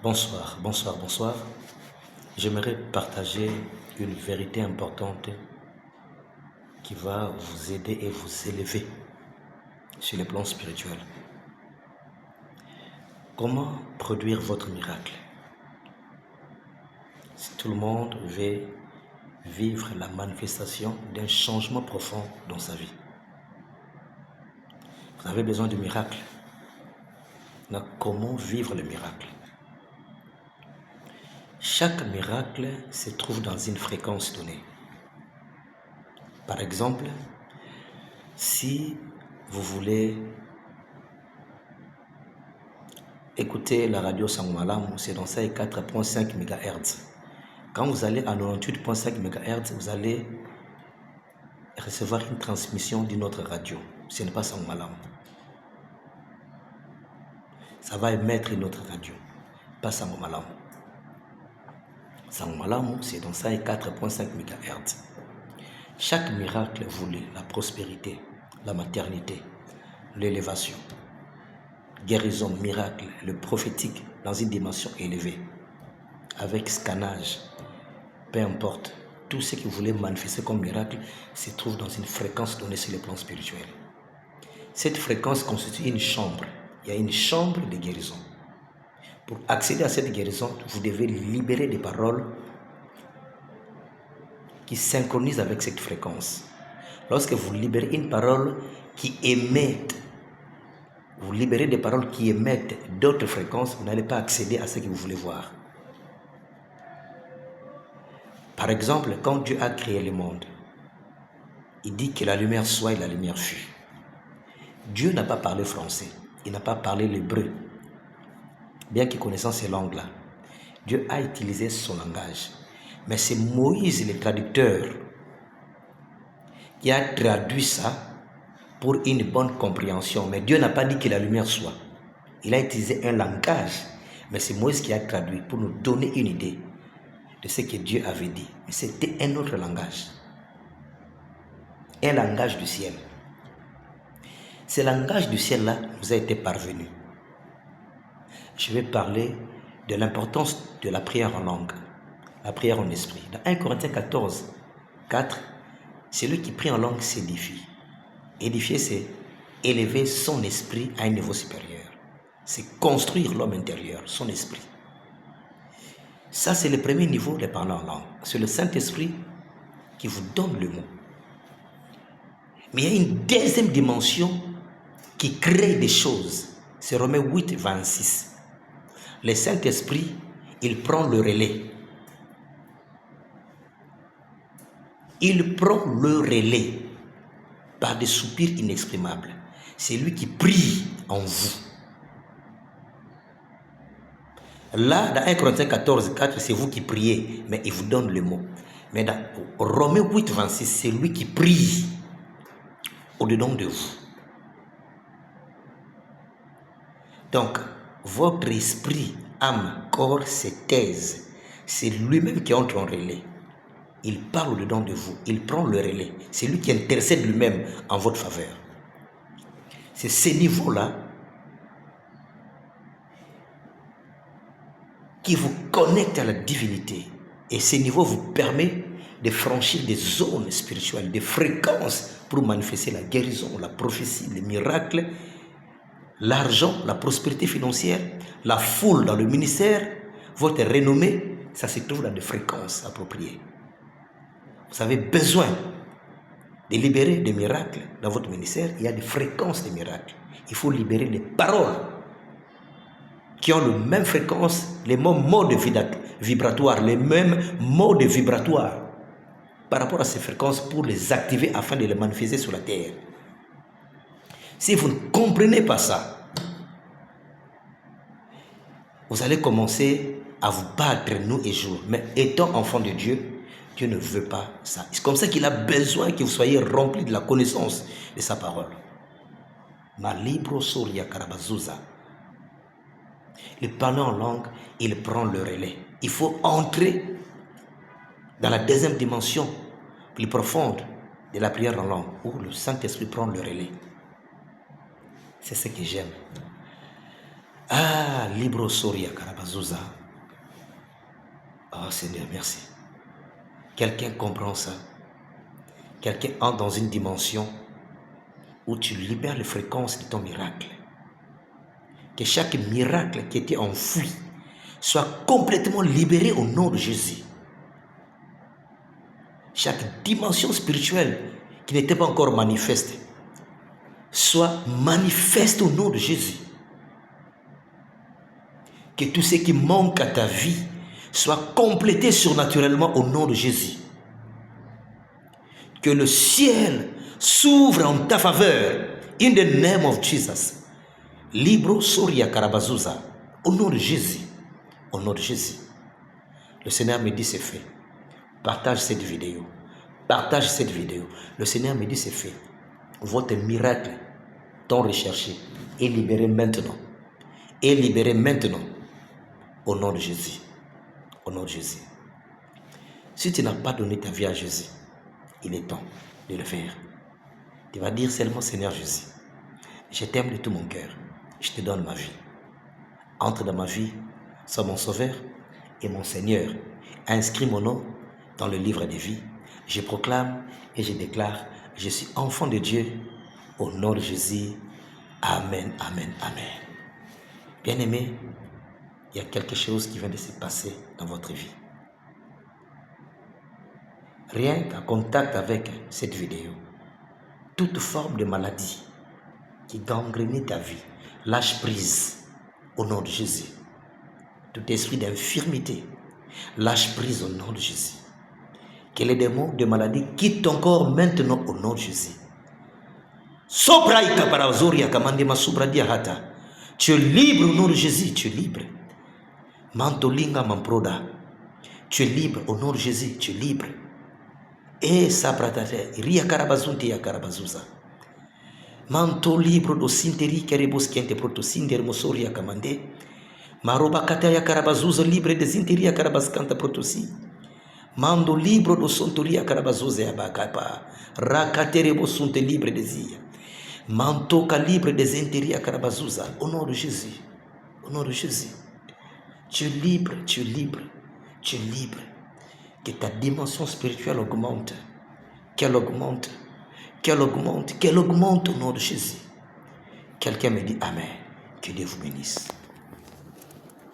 Bonsoir, bonsoir, bonsoir. J'aimerais partager une vérité importante qui va vous aider et vous élever sur le plan spirituel. Comment produire votre miracle? Si tout le monde veut vivre la manifestation d'un changement profond dans sa vie, vous avez besoin de miracle. Donc, comment vivre le miracle? Chaque miracle se trouve dans une fréquence donnée. Par exemple, si vous voulez écouter la radio Sangmalam, c'est dans ça 4.5 MHz. Quand vous allez à 98.5 MHz, vous allez recevoir une transmission d'une autre radio. Ce n'est pas Sangmalam. Ça va émettre une autre radio, pas Sangmalam. Sangmalam, c'est dans ça 4.5 MHz. Chaque miracle voulu, la prospérité, la maternité, l'élévation, guérison, miracle, le prophétique dans une dimension élevée, avec scannage, peu importe, tout ce que vous voulez manifester comme miracle se trouve dans une fréquence donnée sur le plan spirituel. Cette fréquence constitue une chambre. Il y a une chambre de guérison. Pour accéder à cette guérison, vous devez libérer des paroles qui synchronisent avec cette fréquence. Lorsque vous libérez une parole qui émet, vous libérez des paroles qui émettent d'autres fréquences, vous n'allez pas accéder à ce que vous voulez voir. Par exemple, quand Dieu a créé le monde, il dit que la lumière soit et la lumière fut. Dieu n'a pas parlé français, il n'a pas parlé l'hébreu, bien qu'il connaissant ces langues-là. Dieu a utilisé son langage. Mais c'est Moïse, le traducteur, qui a traduit ça pour une bonne compréhension. Mais Dieu n'a pas dit que la lumière soit. Il a utilisé un langage, mais c'est Moïse qui a traduit pour nous donner une idée de ce que Dieu avait dit. Mais c'était un autre langage. Un langage du ciel. Ce langage du ciel-là nous a été parvenu. Je vais parler de l'importance de la prière en langue, la prière en esprit. Dans 1 Corinthiens 14, 4, celui qui prie en langue s'édifie. Édifier, c'est élever son esprit à un niveau supérieur. C'est construire l'homme intérieur, son esprit. Ça, c'est le premier niveau de parler en langue. C'est le Saint-Esprit qui vous donne le mot. Mais il y a une deuxième dimension qui crée des choses. C'est Romains 8, 26. Le Saint-Esprit, il prend le relais. Il prend le relais par des soupirs inexprimables. C'est lui qui prie en vous. Là, dans 1 Corinthiens 14, 4, c'est vous qui priez, mais il vous donne le mot. Mais dans Romains 8, 26, c'est lui qui prie au-dedans de vous. Donc, votre esprit, âme, corps se taise. C'est lui-même qui entre en relais. Il parle au-dedans de vous. Il prend le relais. C'est lui qui intercède lui-même en votre faveur. C'est ces niveaux-là qui vous connectent à la divinité. Et ces niveaux vous permettent de franchir des zones spirituelles, des fréquences pour manifester la guérison, la prophétie, les miracles, l'argent, la prospérité financière, la foule dans le ministère, votre renommée, ça se trouve dans des fréquences appropriées. Vous avez besoin de libérer des miracles dans votre ministère. Il y a des fréquences de miracles. Il faut libérer les paroles qui ont la même fréquence, les mêmes modes vibratoires, les mêmes modes vibratoires par rapport à ces fréquences pour les activer afin de les manifester sur la terre. Si vous ne comprenez pas ça, vous allez commencer à vous battre nuit et jour. Mais étant enfant de Dieu, Dieu ne veut pas ça. C'est comme ça qu'il a besoin que vous soyez remplis de la connaissance de sa parole. Ma libro soria karabazuza. Le parler en langue, il prend le relais. Il faut entrer dans la deuxième dimension plus profonde de la prière en langue, où le Saint-Esprit prend le relais. C'est ce que j'aime. Ah, Libro Soria Karabazuza. Oh Seigneur, merci. Quelqu'un comprend ça. Quelqu'un entre dans une dimension où tu libères les fréquences de ton miracle. Que chaque miracle qui était enfoui soit complètement libéré au nom de Jésus. Chaque dimension spirituelle qui n'était pas encore manifeste soit manifeste au nom de Jésus. Que tout ce qui manque à ta vie soit complété surnaturellement au nom de Jésus. Que le ciel s'ouvre en ta faveur. In the name of Jesus. Libro Soria Karabazuza. Au nom de Jésus. Au nom de Jésus. Le Seigneur me dit c'est fait. Partage cette vidéo. Partage cette vidéo. Le Seigneur me dit c'est fait. Votre miracle tant recherché est libéré maintenant. Est libéré maintenant. Au nom de Jésus. Au nom de Jésus. Si tu n'as pas donné ta vie à Jésus, il est temps de le faire. Tu vas dire seulement Seigneur Jésus, je t'aime de tout mon cœur. Je te donne ma vie. Entre dans ma vie, sois mon sauveur et mon Seigneur. Inscris mon nom dans le livre des vies. Je proclame et je déclare, je suis enfant de Dieu. Au nom de Jésus. Amen, amen, amen. Bien-aimés, il y a quelque chose qui vient de se passer dans votre vie. Rien qu'en contact avec cette vidéo, toute forme de maladie qui gangrénait ta vie, lâche prise au nom de Jésus. Tout esprit d'infirmité, lâche prise au nom de Jésus. Que les démons de maladie quittent ton corps maintenant au nom de Jésus. Tu es libre au nom de Jésus, tu es libre. Mantolinga Mamproda, tu es libre au nom de Jésus, tu es libre. Et Sabratate, Ria Karabazunti ya Karabazuza. Manto libro do sinteri kerebos kiente proto sinder mosori ya kamande. Maroba kata ya Karabazuza libre de sinteri ya Karabazkanta protosi. Mando libro do sontori ya Karabazuza ya bakapa. Rakaterebo sunte libre de zia. Mantoka libre de sinteri ya Karabazuza. Au nom de Jésus. Au nom de Jésus. Tu es libre, tu es libre, tu es libre. Que ta dimension spirituelle augmente. Qu'elle augmente. Qu'elle augmente. Qu'elle augmente au nom de Jésus. Quelqu'un me dit Amen. Que Dieu vous bénisse.